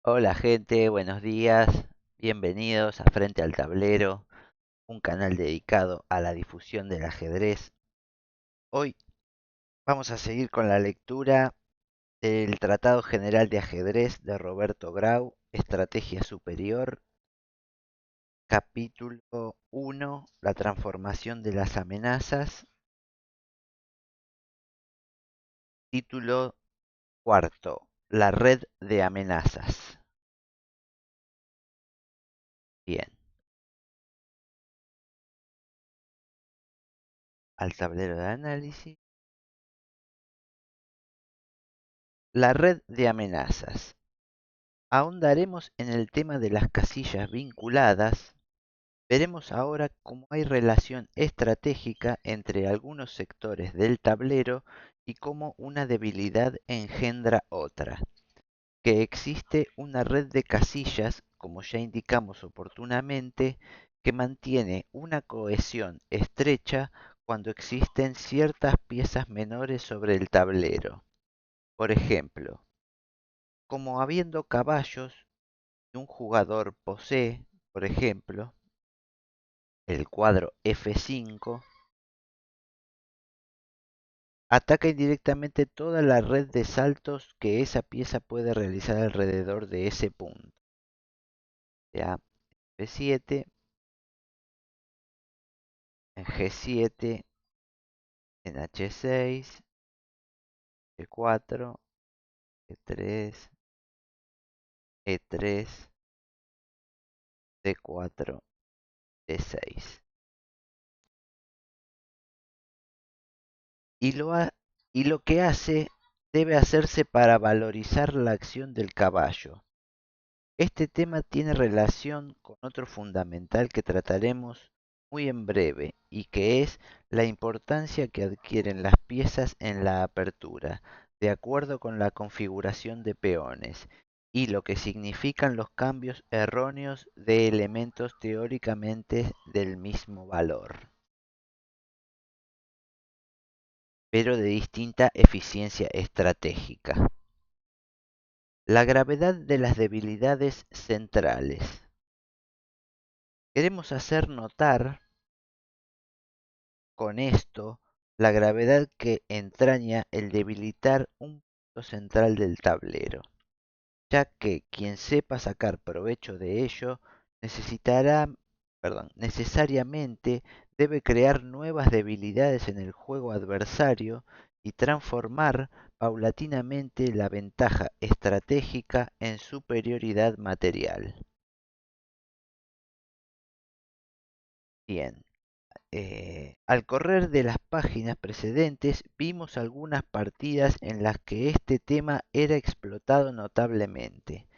Hola gente, buenos días, bienvenidos a Frente al Tablero, un canal dedicado a la difusión del ajedrez. Hoy vamos a seguir con la lectura del Tratado General de Ajedrez de Roberto Grau, Estrategia Superior, capítulo 1, la transformación de las amenazas, título cuarto, la red de amenazas. Bien, al tablero de análisis. La red de amenazas. Ahondaremos en el tema de las casillas vinculadas. Veremos ahora cómo hay relación estratégica entre algunos sectores del tablero y cómo una debilidad engendra otra. Que existe una red de casillas, como ya indicamos oportunamente, que mantiene una cohesión estrecha cuando existen ciertas piezas menores sobre el tablero. Por ejemplo, como habiendo caballos un jugador posee, por ejemplo, el cuadro F5, ataca indirectamente toda la red de saltos que esa pieza puede realizar alrededor de ese punto. Ya F7, en G7, en H6, E4, E3, E3, D4, D6. Y y lo que hace debe hacerse para valorizar la acción del caballo. Este tema tiene relación con otro fundamental que trataremos muy en breve y que es la importancia que adquieren las piezas en la apertura, de acuerdo con la configuración de peones, y lo que significan los cambios erróneos de elementos teóricamente del mismo valor, pero de distinta eficiencia estratégica. La gravedad de las debilidades centrales. Queremos hacer notar con esto la gravedad que entraña el debilitar un punto central del tablero, ya que quien sepa sacar provecho de ello necesariamente debe crear nuevas debilidades en el juego adversario y transformar paulatinamente la ventaja estratégica en superioridad material. Bien. Al correr de las páginas precedentes vimos algunas partidas en las que este tema era explotado notablemente.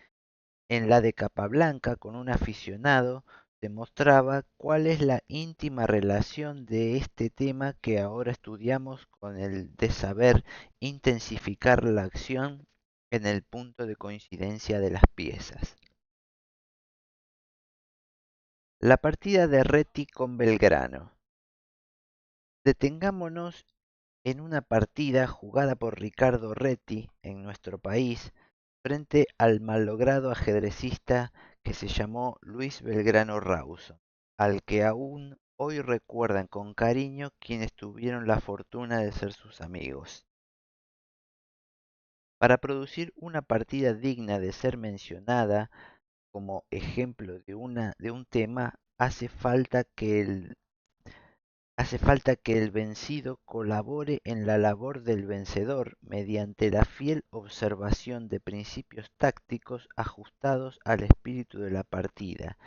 En la de Capablanca con un aficionado demostraba cuál es la íntima relación de este tema que ahora estudiamos con el de saber intensificar la acción en el punto de coincidencia de las piezas. La partida de Reti con Belgrano. Detengámonos en una partida jugada por Ricardo Reti en nuestro país frente al malogrado ajedrecista que se llamó Luis Belgrano Rawson, al que aún hoy recuerdan con cariño quienes tuvieron la fortuna de ser sus amigos. Para producir una partida digna de ser mencionada como ejemplo de un tema, hace falta que el vencido colabore en la labor del vencedor mediante la fiel observación de principios tácticos ajustados al espíritu de la partida,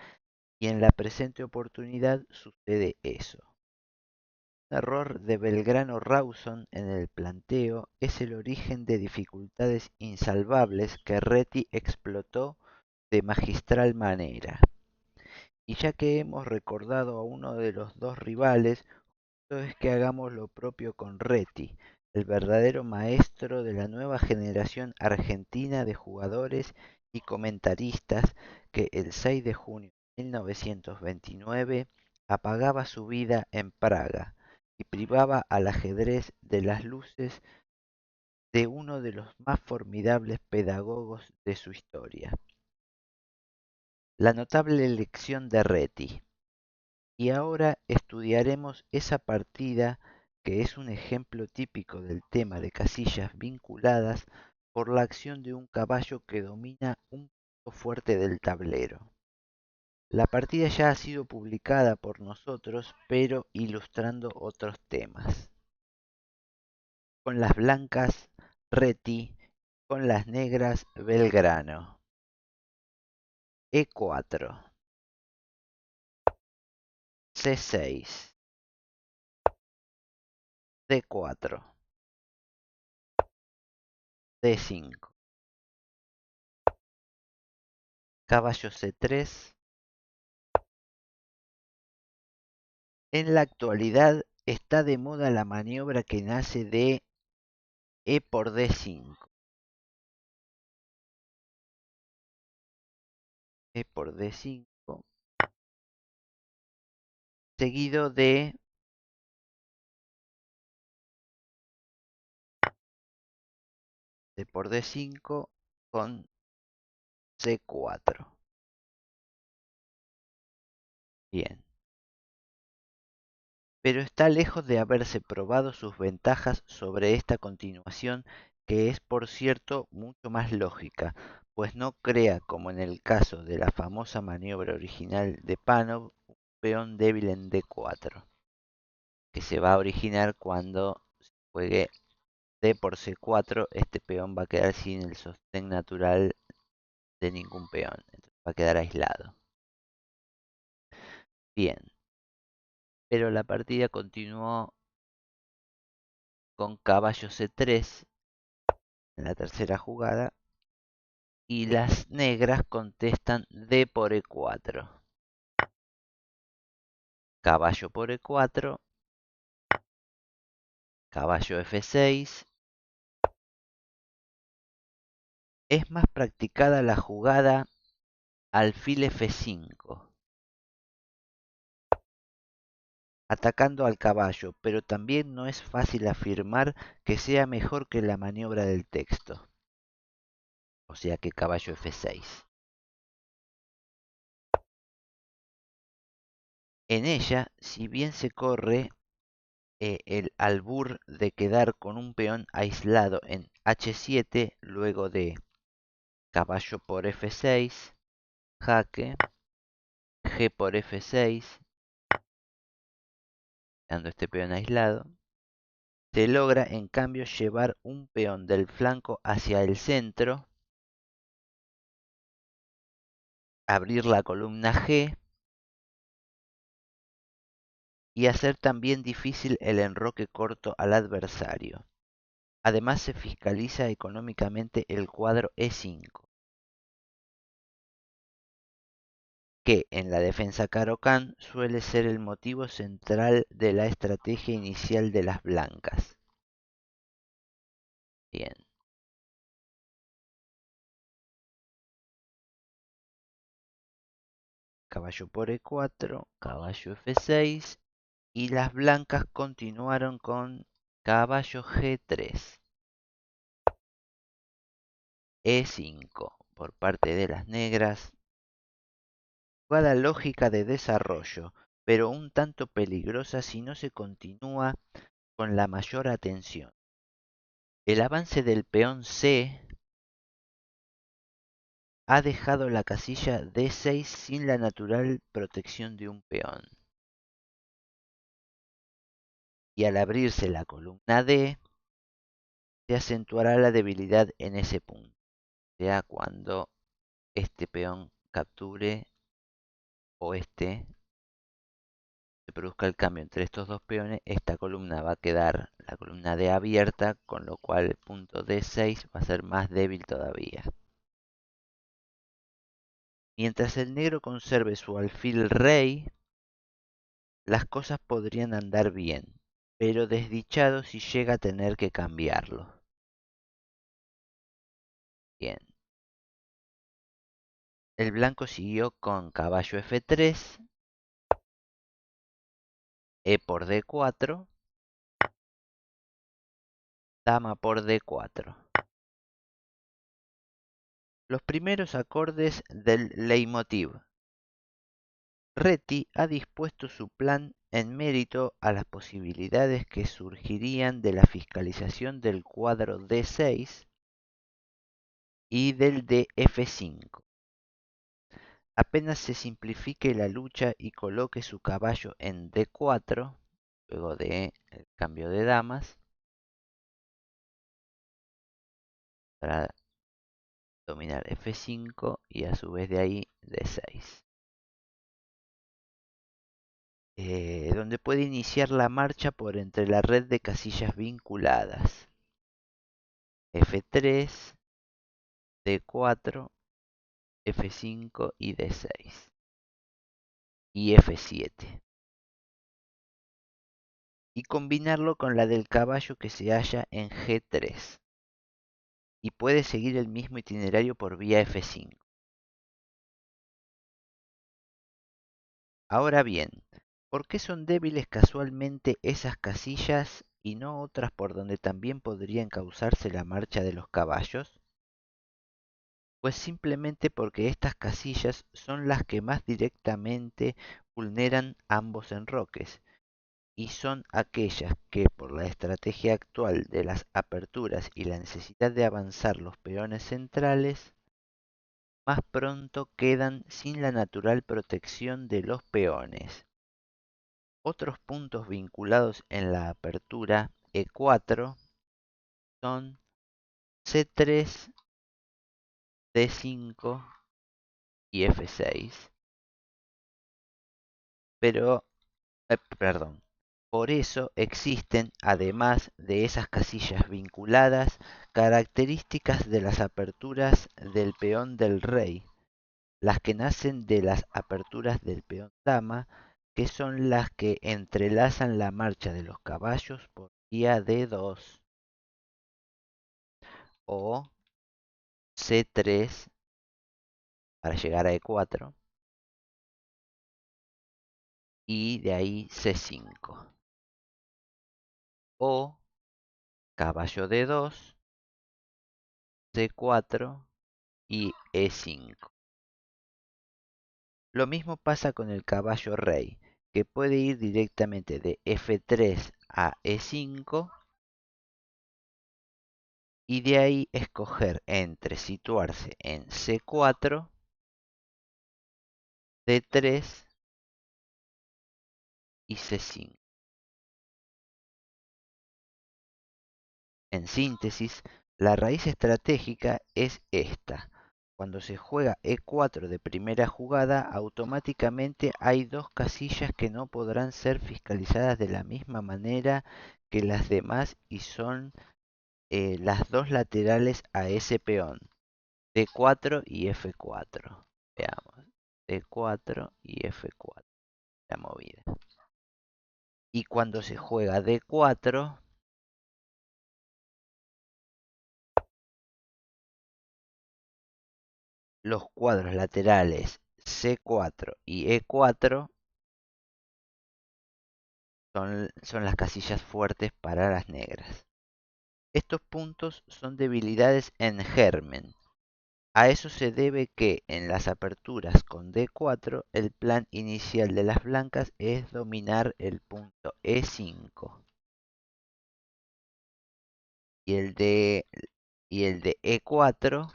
y en la presente oportunidad sucede eso. Un error de Belgrano Rawson en el planteo es el origen de dificultades insalvables que Reti explotó de magistral manera. Y ya que hemos recordado a uno de los dos rivales, es que hagamos lo propio con Reti, el verdadero maestro de la nueva generación argentina de jugadores y comentaristas que el 6 de junio de 1929 apagaba su vida en Praga y privaba al ajedrez de las luces de uno de los más formidables pedagogos de su historia. La notable elección de Reti. Y ahora estudiaremos esa partida que es un ejemplo típico del tema de casillas vinculadas por la acción de un caballo que domina un punto fuerte del tablero. La partida ya ha sido publicada por nosotros, pero ilustrando otros temas. Con las blancas, Reti; con las negras, Belgrano. E4, C6, D4, D5, caballo C3. En la actualidad está de moda la maniobra que nace de E por D5. E por D5, seguido de D por D5 con C4. Bien. Pero está lejos de haberse probado sus ventajas sobre esta continuación, que es por cierto mucho más lógica, pues no crea, como en el caso de la famosa maniobra original de Panov, un peón débil en D4, que se va a originar cuando se juegue D por C4. Este peón va a quedar sin el sostén natural de ningún peón, entonces va a quedar aislado. Bien, pero la partida continuó con caballo C3 en la tercera jugada, y las negras contestan D por E4. Caballo por E4, caballo F6. Es más practicada la jugada alfil F5, atacando al caballo, pero también no es fácil afirmar que sea mejor que la maniobra del texto, o sea que caballo F6. En ella, si bien se corre el albur de quedar con un peón aislado en H7 luego de caballo por F6, jaque, G por F6, dando este peón aislado, se logra en cambio llevar un peón del flanco hacia el centro, abrir la columna G y hacer también difícil el enroque corto al adversario. Además se fiscaliza económicamente el cuadro E5, que en la defensa Caro-Kann suele ser el motivo central de la estrategia inicial de las blancas. Bien. Caballo por E4, caballo F6, y las blancas continuaron con caballo G3, E5 por parte de las negras. Jugada lógica de desarrollo, pero un tanto peligrosa si no se continúa con la mayor atención. El avance del peón C ha dejado la casilla D6 sin la natural protección de un peón. Y al abrirse la columna D, se acentuará la debilidad en ese punto. O sea, cuando este peón capture o se produzca el cambio entre estos dos peones, esta columna va a quedar, la columna D abierta, con lo cual el punto D6 va a ser más débil todavía. Mientras el negro conserve su alfil rey, las cosas podrían andar bien, pero desdichado si llega a tener que cambiarlo. Bien. El blanco siguió con caballo F3, E por D4, dama por D4. Los primeros acordes del leitmotiv. Reti ha dispuesto su plan en mérito a las posibilidades que surgirían de la fiscalización del cuadro D6 y del de F5. Apenas se simplifique la lucha y coloque su caballo en D4, luego de el cambio de damas, para dominar F5 y a su vez de ahí D6. Donde puede iniciar la marcha por entre la red de casillas vinculadas. F3, D4, F5 y D6. Y F7. Y combinarlo con la del caballo que se halla en G3. Y puede seguir el mismo itinerario por vía F5. Ahora bien, ¿por qué son débiles casualmente esas casillas y no otras por donde también podría encauzarse la marcha de los caballos? Pues simplemente porque estas casillas son las que más directamente vulneran ambos enroques, y son aquellas que, por la estrategia actual de las aperturas y la necesidad de avanzar los peones centrales, más pronto quedan sin la natural protección de los peones. Otros puntos vinculados en la apertura E4 son C3, D5 y F6. Pero, perdón, por eso existen, además de esas casillas vinculadas, características de las aperturas del peón del rey, las que nacen de las aperturas del peón dama, que son las que entrelazan la marcha de los caballos por vía D2 o C3 para llegar a E4 y de ahí C5 o caballo D2, C4 y E5. Lo mismo pasa con el caballo rey, que puede ir directamente de F3 a E5 y de ahí escoger entre situarse en C4, D3 y C5. En síntesis, la raíz estratégica es esta. Cuando se juega E4 de primera jugada, automáticamente hay dos casillas que no podrán ser fiscalizadas de la misma manera que las demás y son las dos laterales a ese peón, D4 y F4. Veamos, D4 y F4, la movida. Y cuando se juega D4, los cuadros laterales C4 y E4 son las casillas fuertes para las negras. Estos puntos son debilidades en germen. A eso se debe que en las aperturas con D4 el plan inicial de las blancas es dominar el punto E5 y el de E4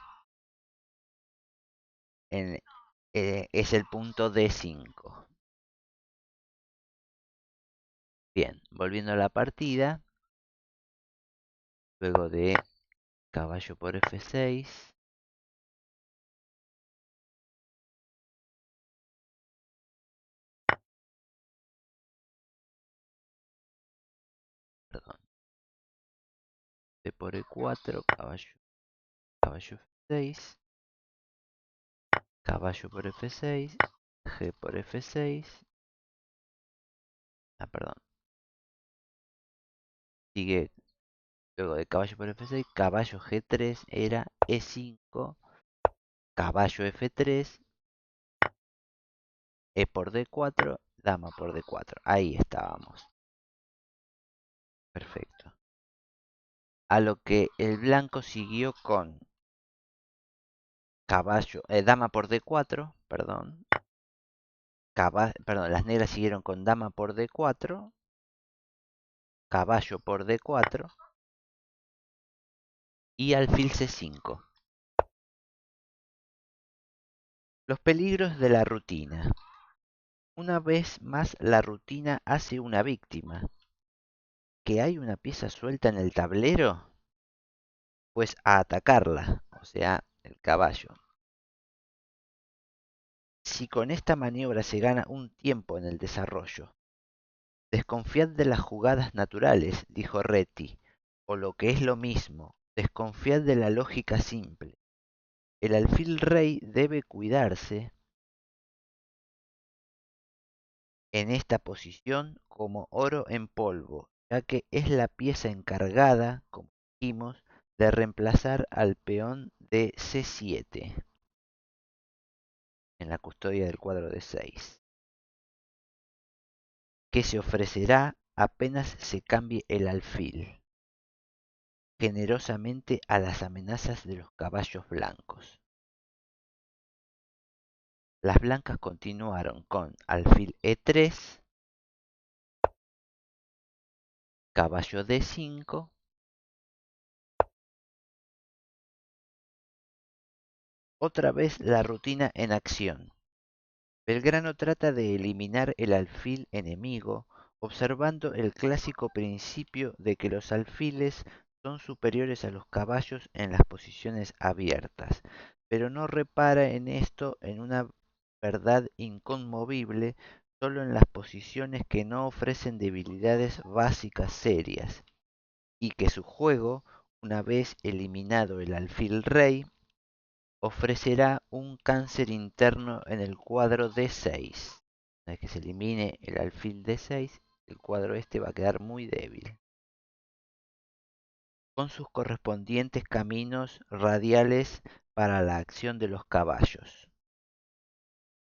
es el punto D5. Bien, volviendo a la partida, luego de caballo por F6, perdón, B por E4, caballo F6, caballo por F6, G por F6, perdón, sigue luego de caballo por F6, caballo G3 era E5, caballo F3, E por D4, dama por D4, ahí estábamos, perfecto. A lo que el blanco siguió con dama por D4, perdón. Perdón, las negras siguieron con dama por D4, caballo por D4 y alfil C5. Los peligros de la rutina. Una vez más la rutina hace una víctima. ¿Que hay una pieza suelta en el tablero? Pues a atacarla, o sea, el caballo. Si con esta maniobra se gana un tiempo en el desarrollo. Desconfiad de las jugadas naturales, dijo Reti, o lo que es lo mismo, desconfiad de la lógica simple. El alfil rey debe cuidarse en esta posición como oro en polvo, ya que es la pieza encargada, como dijimos, de reemplazar al peón de C7 en la custodia del cuadro de 6, que se ofrecerá apenas se cambie el alfil, generosamente a las amenazas de los caballos blancos. Las blancas continuaron con alfil E3, caballo D5, otra vez la rutina en acción. Belgrano trata de eliminar el alfil enemigo, observando el clásico principio de que los alfiles son superiores a los caballos en las posiciones abiertas, pero no repara en esto en una verdad inconmovible solo en las posiciones que no ofrecen debilidades básicas serias, y que su juego, una vez eliminado el alfil rey, ofrecerá un cáncer interno en el cuadro D6. Una vez que se elimine el alfil D6, el cuadro este va a quedar muy débil, con sus correspondientes caminos radiales para la acción de los caballos.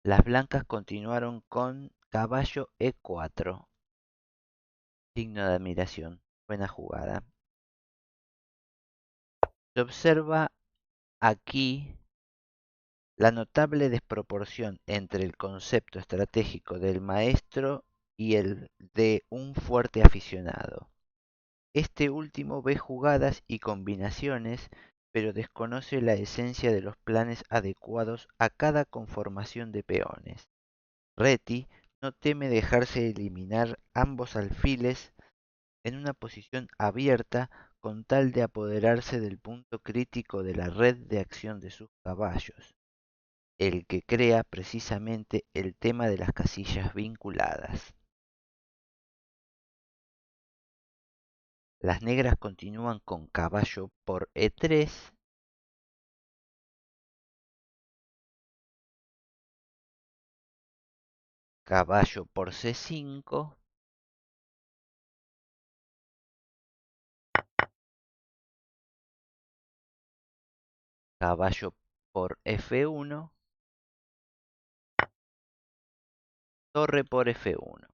Las blancas continuaron con caballo E4, digno de admiración, buena jugada. Se observa aquí la notable desproporción entre el concepto estratégico del maestro y el de un fuerte aficionado. Este último ve jugadas y combinaciones, pero desconoce la esencia de los planes adecuados a cada conformación de peones. Reti no teme dejarse eliminar ambos alfiles en una posición abierta con tal de apoderarse del punto crítico de la red de acción de sus caballos, el que crea precisamente el tema de las casillas vinculadas. Las negras continúan con caballo por E3, caballo por C5, caballo por F1, torre por F1.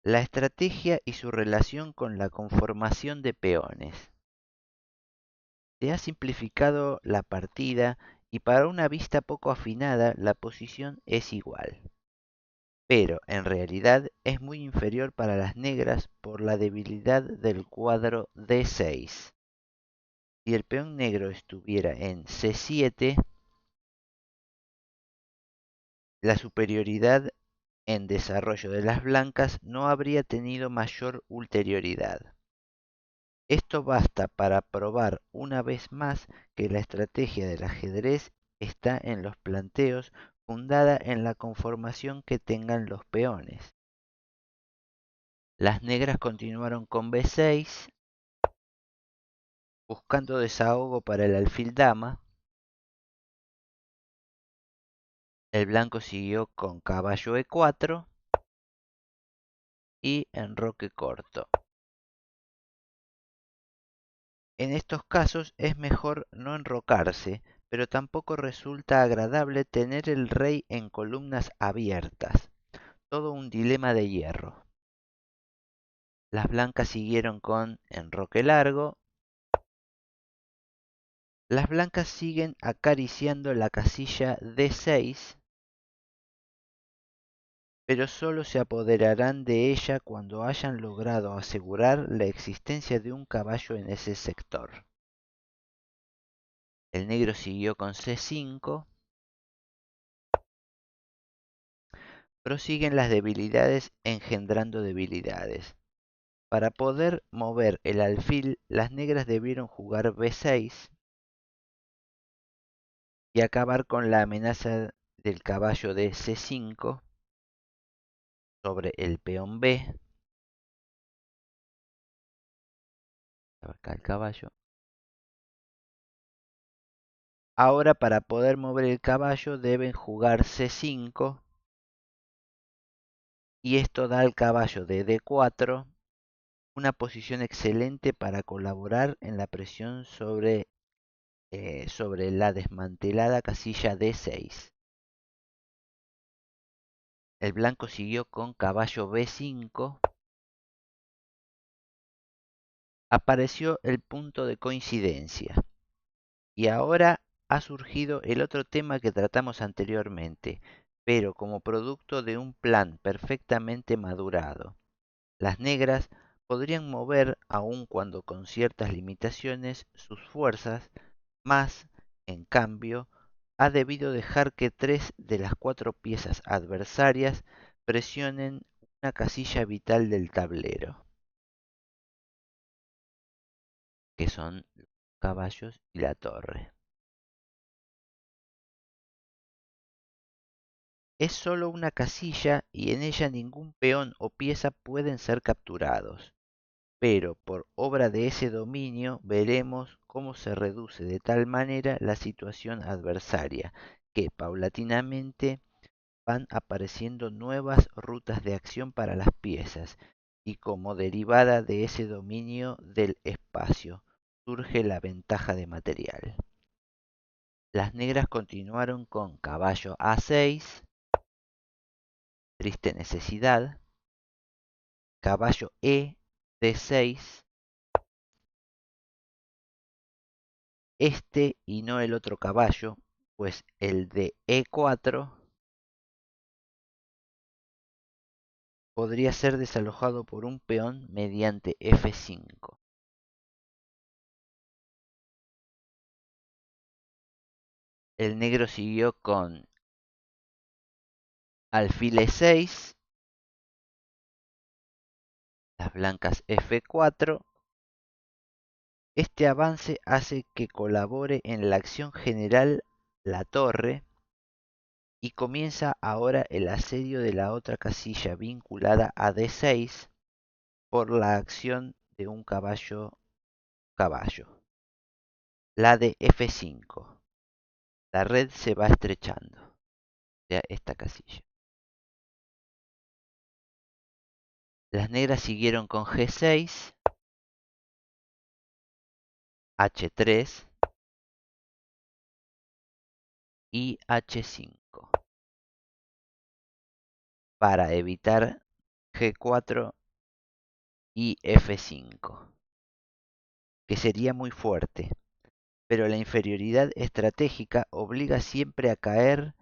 La estrategia y su relación con la conformación de peones. Se ha simplificado la partida y para una vista poco afinada la posición es igual, pero en realidad es muy inferior para las negras por la debilidad del cuadro D6. Si el peón negro estuviera en C7, la superioridad en desarrollo de las blancas no habría tenido mayor ulterioridad. Esto basta para probar una vez más que la estrategia del ajedrez está en los planteos fundada en la conformación que tengan los peones. Las negras continuaron con B6, buscando desahogo para el alfil dama. El blanco siguió con caballo E4 y enroque corto. En estos casos es mejor no enrocarse, pero tampoco resulta agradable tener el rey en columnas abiertas. Todo un dilema de hierro. Las blancas siguieron con enroque largo Las blancas siguen acariciando la casilla D6, pero solo se apoderarán de ella cuando hayan logrado asegurar la existencia de un caballo en ese sector. El negro siguió con C5. Prosiguen las debilidades engendrando debilidades. Para poder mover el alfil, las negras debieron jugar B6 y acabar con la amenaza del caballo de C5 sobre el peón B. Acá el caballo. Ahora para poder mover el caballo deben jugar C5 y esto da al caballo de D4 una posición excelente para colaborar en la presión sobre la desmantelada casilla D6. El blanco siguió con caballo B5. Apareció el punto de coincidencia. Y ahora ha surgido el otro tema que tratamos anteriormente, pero como producto de un plan perfectamente madurado. Las negras podrían mover, aun cuando con ciertas limitaciones, sus fuerzas, mas, en cambio, ha debido dejar que 3 de las 4 piezas adversarias presionen una casilla vital del tablero, que son los caballos y la torre. Es solo una casilla y en ella ningún peón o pieza pueden ser capturados, pero por obra de ese dominio veremos cómo se reduce de tal manera la situación adversaria, que paulatinamente van apareciendo nuevas rutas de acción para las piezas, y como derivada de ese dominio del espacio, surge la ventaja de material. Las negras continuaron con caballo A6, triste necesidad, caballo E, D6, este y no el otro caballo, pues el de E4 podría ser desalojado por un peón mediante F5. El negro siguió con alfil E6, las blancas F4. Este avance hace que colabore en la acción general la torre y comienza ahora el asedio de la otra casilla vinculada a D6 por la acción de un caballo, la de F5. La red se va estrechando, o sea, esta casilla. Las negras siguieron con G6, H3 y H5 para evitar G4 y F5, que sería muy fuerte, pero la inferioridad estratégica obliga siempre a crear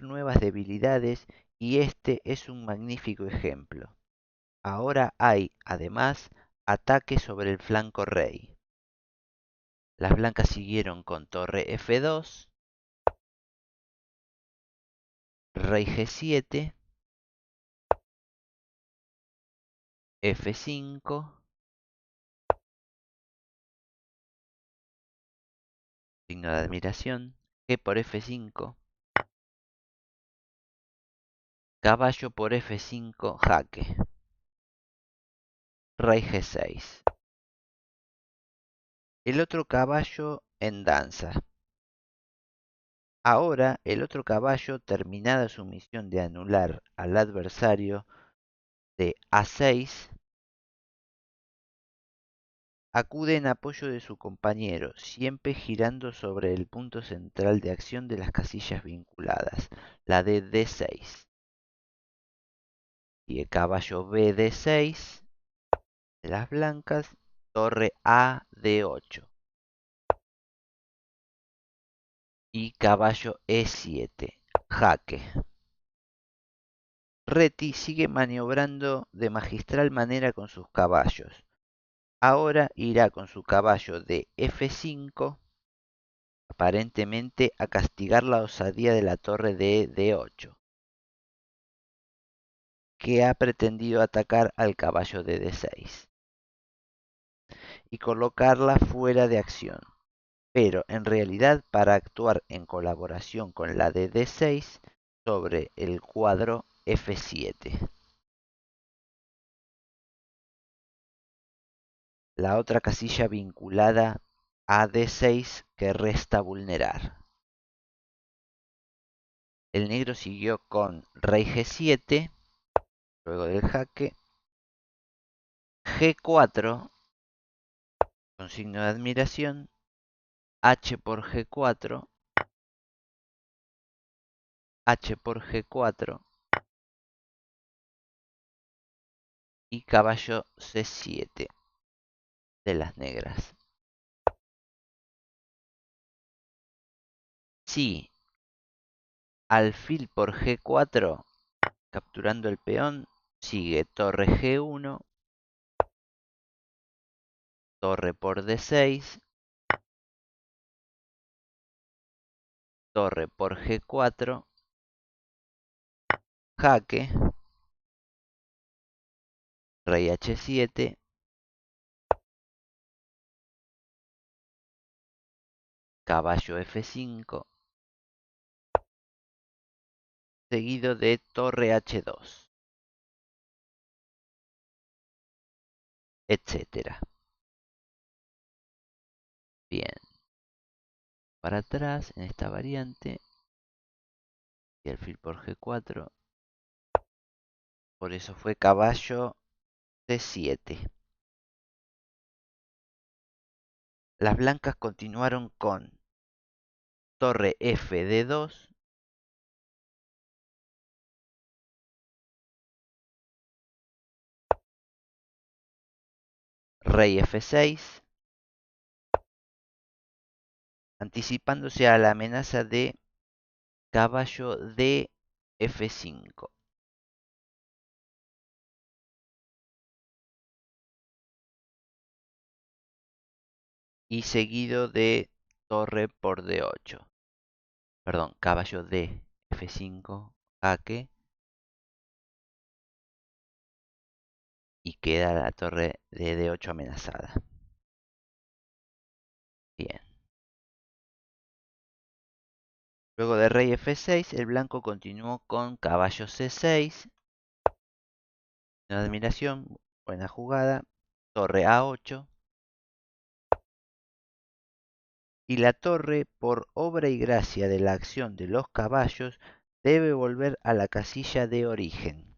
nuevas debilidades y este es un magnífico ejemplo. Ahora hay, además, ataque sobre el flanco rey. Las blancas siguieron con torre F2, rey G7, F5, signo de admiración, G por F5, caballo por F5, jaque, rey G6. El otro caballo en danza. Ahora el otro caballo, terminada su misión de anular al adversario de A6, acude en apoyo de su compañero, siempre girando sobre el punto central de acción de las casillas vinculadas, la de D6. Y el caballo B D6 de las blancas, torre A D8 y caballo E7, jaque. Reti sigue maniobrando de magistral manera con sus caballos. Ahora irá con su caballo de F5, aparentemente a castigar la osadía de la torre de D8, que ha pretendido atacar al caballo de D6, y colocarla fuera de acción, pero en realidad para actuar en colaboración con la de D6 sobre el cuadro F7. La otra casilla vinculada a D6 que resta vulnerar. El negro siguió con rey G7, luego del jaque, G4 con signo de admiración, H por G4, H por G4 y caballo C7 de las negras. Si alfil por G4, capturando el peón, sigue torre G1, torre por D6, torre por G4, jaque, rey H7, caballo F5, seguido de torre H2, etcétera. Bien, para atrás en esta variante, y alfil por G4, por eso fue caballo C7. Las blancas continuaron con torre F D2, rey F6, anticipándose a la amenaza de caballo D F5. Y seguido de torre por D8. Perdón, caballo D F5, jaque. Y queda la torre de D8 amenazada. Bien. Luego de rey F6, el blanco continuó con caballo C6. Una admiración, buena jugada. Torre A8. Y la torre, por obra y gracia de la acción de los caballos, debe volver a la casilla de origen.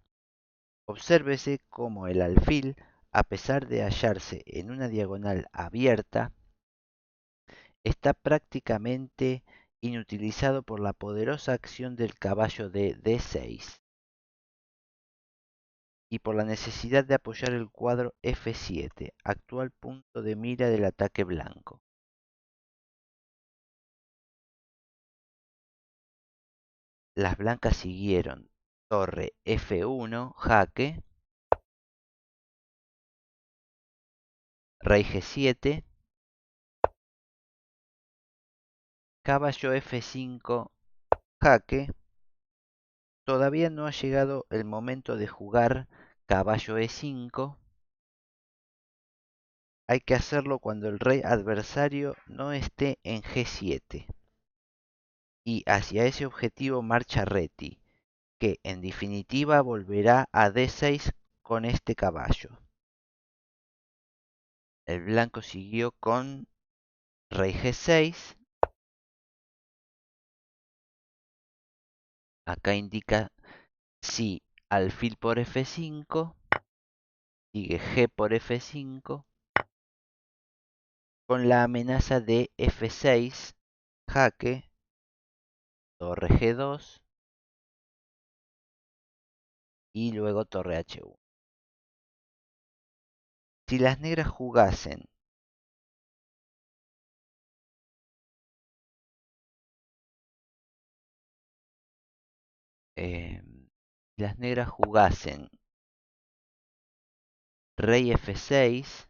Obsérvese cómo el alfil, a pesar de hallarse en una diagonal abierta, está prácticamente inutilizado por la poderosa acción del caballo de D6 y por la necesidad de apoyar el cuadro F7, actual punto de mira del ataque blanco. Las blancas siguieron torre F1, jaque, rey G7, caballo F5, jaque. Todavía no ha llegado el momento de jugar caballo E5. Hay que hacerlo cuando el rey adversario no esté en G7. Y hacia ese objetivo marcha Reti, que en definitiva volverá a D6 con este caballo. El blanco siguió con rey G6. Acá indica si alfil por F5, sigue G por F5, con la amenaza de F6, jaque, torre G2 y luego torre H1. Si las negras jugasen eh, las negras jugasen rey F6,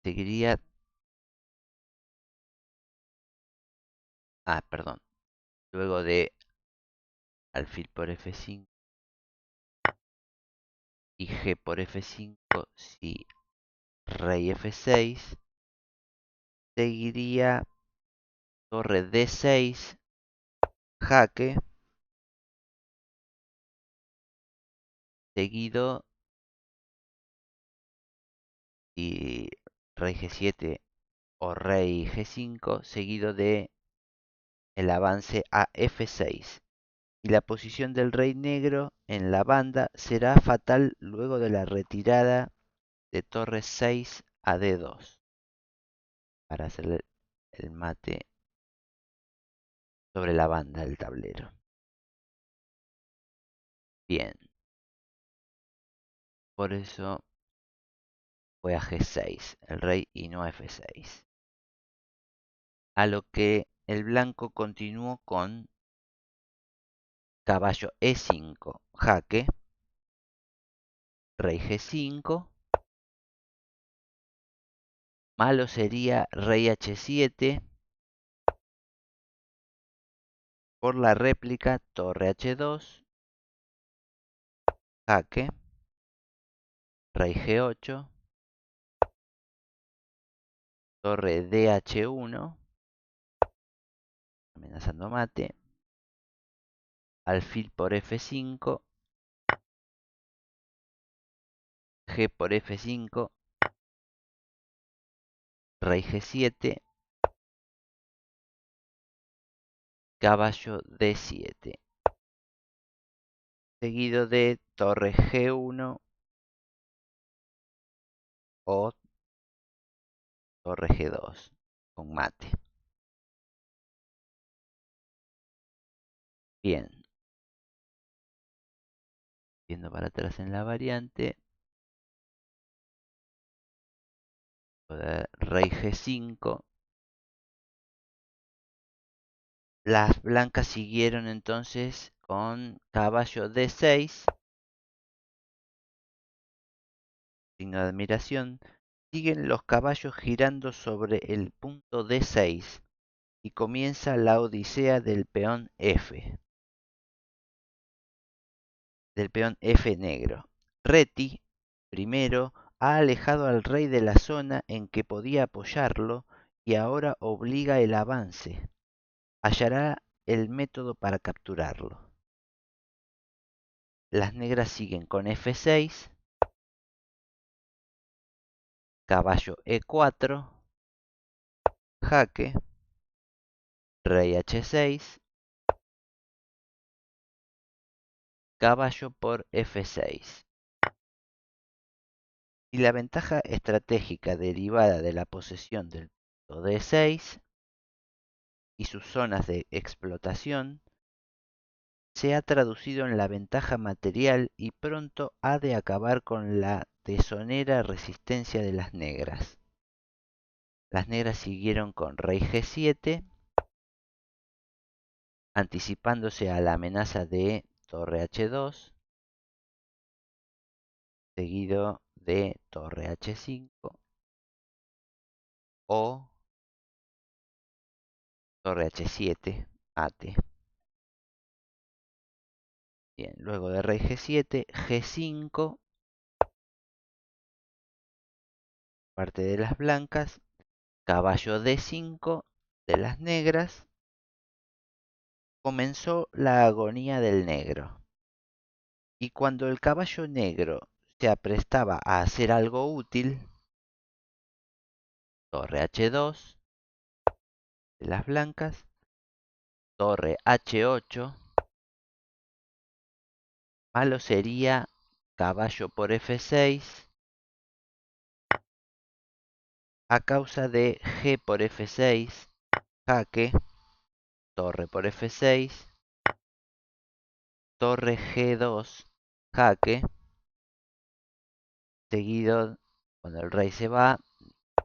seguiría... perdón. Luego de alfil por F5 y G por F5, si rey F6, seguiría torre D6, jaque, seguido y rey G7 o rey G5, seguido de el avance a F6. Y la posición del rey negro en la banda será fatal luego de la retirada de torre 6 a D2 para hacer el mate sobre la banda del tablero. Bien, por eso fue a G6 el rey y no a F6. A lo que el blanco continuó con caballo E5, jaque, rey G5, malo sería rey H7, por la réplica torre H2, jaque, rey G8, torre DH1, amenazando mate, alfil por F5, G por F5, rey G7, caballo D7, seguido de torre G1 o torre G2 con mate. Bien, viendo para atrás en la variante, rey G5. Las blancas siguieron entonces con caballo D6, signo de admiración. Siguen los caballos girando sobre el punto D6 y comienza la odisea del peón F negro. Reti, primero, ha alejado al rey de la zona en que podía apoyarlo y ahora obliga el avance. Hallará el método para capturarlo. Las negras siguen con F6, caballo E4, jaque, rey H6, caballo por F6. Y la ventaja estratégica derivada de la posesión del punto D6 y sus zonas de explotación se ha traducido en la ventaja material y pronto ha de acabar con la deshonera resistencia de las negras. Las negras siguieron con rey G7, anticipándose a la amenaza de torre H2, seguido de torre H5 o torre H7, ate. Bien, luego de rey G7, G5, parte de las blancas, caballo D5 de las negras, comenzó la agonía del negro. Y cuando el caballo negro se aprestaba a hacer algo útil, torre H2 de las blancas, torre H8, malo sería caballo por F6 a causa de G por F6, jaque, torre por F6, torre G2, jaque, seguido, cuando el rey se va,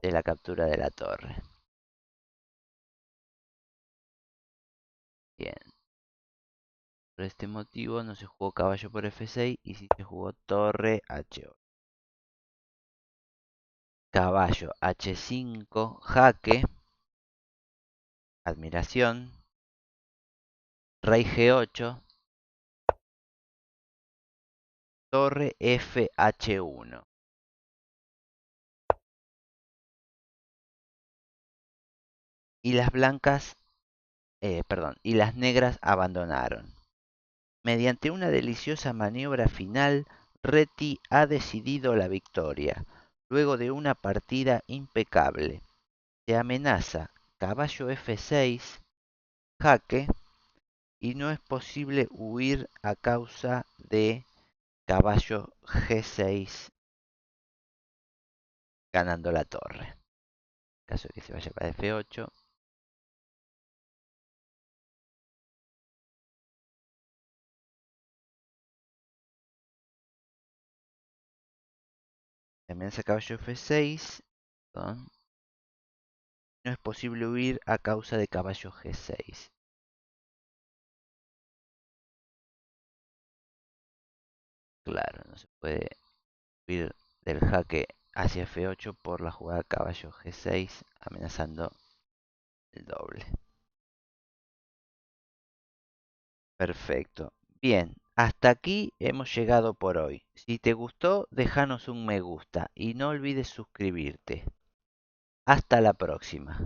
de la captura de la torre. Bien. Por este motivo no se jugó caballo por F6 y sí se jugó torre H8. Caballo H5, jaque, admiración, rey G8, torre F-H1. Y las blancas, perdón, y las negras abandonaron. Mediante una deliciosa maniobra final, Reti ha decidido la victoria. Luego de una partida impecable, se amenaza caballo F6, jaque, y no es posible huir a causa de caballo G6 ganando la torre. En caso de que se vaya para F8. Amenaza caballo F6. Perdón. No es posible huir a causa de caballo G6. Claro, no se puede huir del jaque hacia F8 por la jugada caballo G6 amenazando el doble. Perfecto. Bien, hasta aquí hemos llegado por hoy. Si te gustó, déjanos un me gusta y no olvides suscribirte. Hasta la próxima.